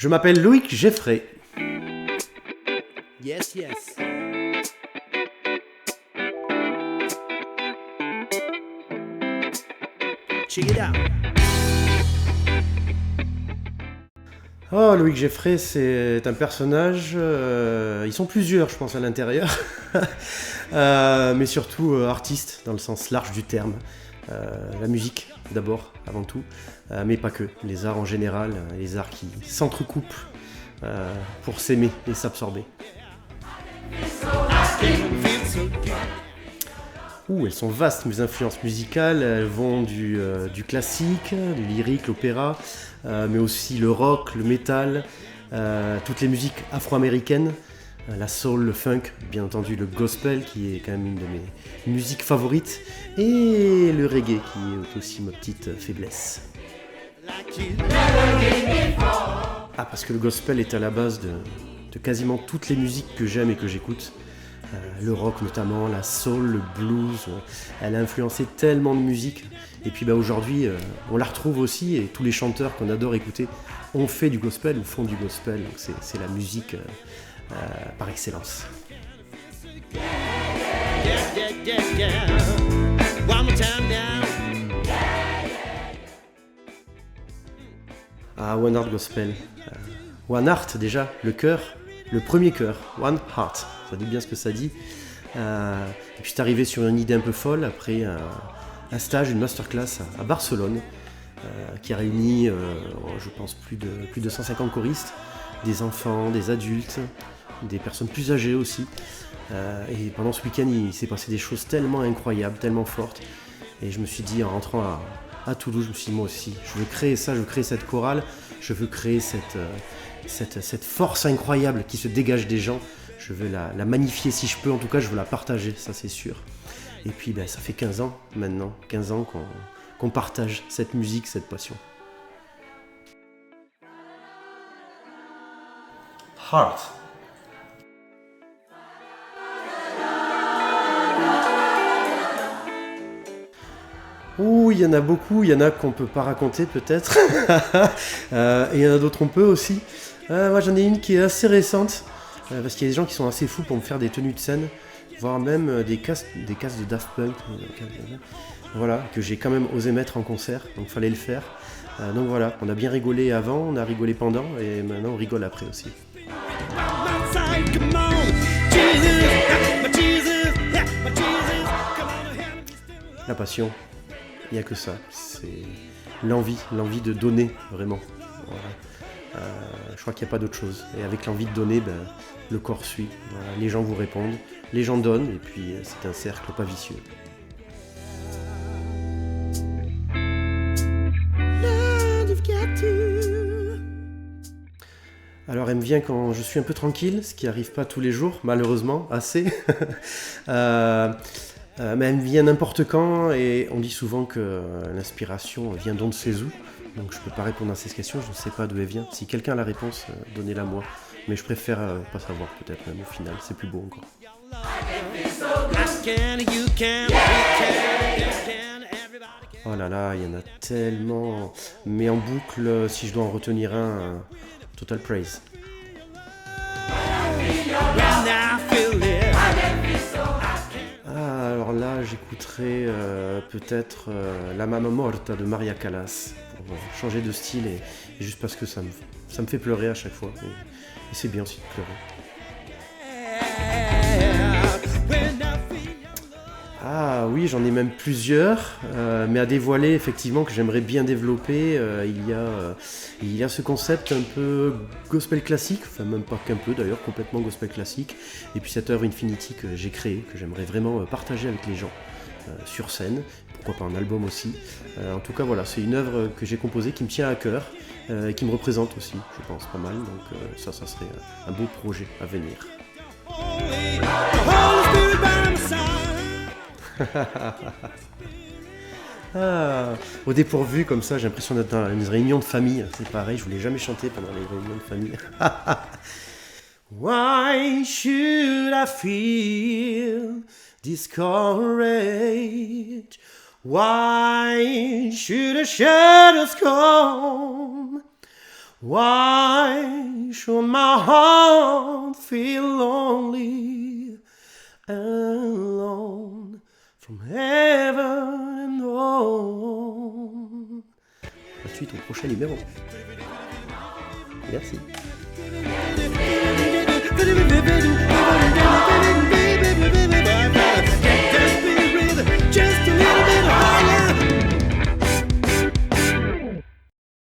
Je m'appelle Loïc Geffray. Yes, yes. Check it out. Oh, Loïc Geffray, c'est un personnage. Ils sont plusieurs, je pense, à l'intérieur. Mais surtout artiste, dans le sens large du terme. La musique, d'abord, avant tout. Mais pas que. Les arts en général, les arts qui s'entrecoupent pour s'aimer et s'absorber. Elles sont vastes, mes influences musicales. Elles vont du classique, du lyrique, l'opéra, mais aussi le rock, le métal, toutes les musiques afro-américaines, la soul, le funk, bien entendu le gospel, qui est quand même une de mes musiques favorites, et le reggae, qui est aussi ma petite faiblesse. Parce que le gospel est à la base de quasiment toutes les musiques que j'aime et que j'écoute. Le rock notamment, la soul, le blues, elle a influencé tellement de musique. Et puis aujourd'hui, on la retrouve aussi, et tous les chanteurs qu'on adore écouter ont fait du gospel ou font du gospel. Donc c'est la musique par excellence. One Heart Gospel. One Heart déjà, le cœur, le premier cœur, One Heart. Ça dit bien ce que ça dit. Et puis c'est arrivé sur une idée un peu folle après un stage, une masterclass à Barcelone qui a réuni, je pense, plus de 150 choristes, des enfants, des adultes, des personnes plus âgées aussi. Et pendant ce week-end, il s'est passé des choses tellement incroyables, tellement fortes. Et je me suis dit, en rentrant à Toulouse, je me suis dit, moi aussi, je veux créer ça, je veux créer cette chorale, je veux créer cette force incroyable qui se dégage des gens. Je veux la magnifier si je peux, en tout cas je veux la partager, ça c'est sûr. Et puis ça fait 15 ans maintenant, 15 ans qu'on partage cette musique, cette passion. Heart. Il y en a beaucoup, il y en a qu'on peut pas raconter peut-être, et il y en a d'autres on peut aussi. Moi j'en ai une qui est assez récente. Parce qu'il y a des gens qui sont assez fous pour me faire des tenues de scène, voire même des casques de Daft Punk, voilà, que j'ai quand même osé mettre en concert, donc fallait le faire. Donc voilà, on a bien rigolé avant, on a rigolé pendant, et maintenant on rigole après aussi. La passion, il n'y a que ça, c'est l'envie de donner, vraiment. Voilà. Je crois qu'il n'y a pas d'autre chose. Et avec l'envie de donner, le corps suit. Voilà. Les gens vous répondent, les gens donnent, et puis c'est un cercle pas vicieux. Alors elle me vient quand je suis un peu tranquille, ce qui n'arrive pas tous les jours, malheureusement, assez. Mais elle me vient n'importe quand, et on dit souvent que l'inspiration vient d'on ne sait où. Donc je peux pas répondre à ces questions, je ne sais pas d'où elle vient. Si quelqu'un a la réponse, donnez-la moi. Mais je préfère pas savoir, peut-être même au final, c'est plus beau encore. Oh là là, il y en a tellement. Mais en boucle, si je dois en retenir un, Total Praise. Alors là, j'écouterai peut-être La Mamma Morta de Maria Callas pour changer de style et juste parce que ça me fait pleurer à chaque fois. Et c'est bien aussi de pleurer. Oui, j'en ai même plusieurs, mais à dévoiler effectivement que j'aimerais bien développer. Il y a ce concept un peu gospel classique, enfin même pas qu'un peu d'ailleurs, complètement gospel classique. Et puis cette œuvre Infinity que j'ai créée, que j'aimerais vraiment partager avec les gens sur scène, pourquoi pas un album aussi. En tout cas voilà, c'est une œuvre que j'ai composée qui me tient à cœur, et qui me représente aussi, je pense pas mal. Donc ça serait un beau projet à venir. Au dépourvu comme ça, j'ai l'impression d'être dans une réunion de famille. C'est pareil, je voulais jamais chanter pendant les réunions de famille. Why should I feel discouraged? Why should the shadows come? Why should my heart feel lonely and alone from heaven and home? Ensuite au prochain numéro. Merci.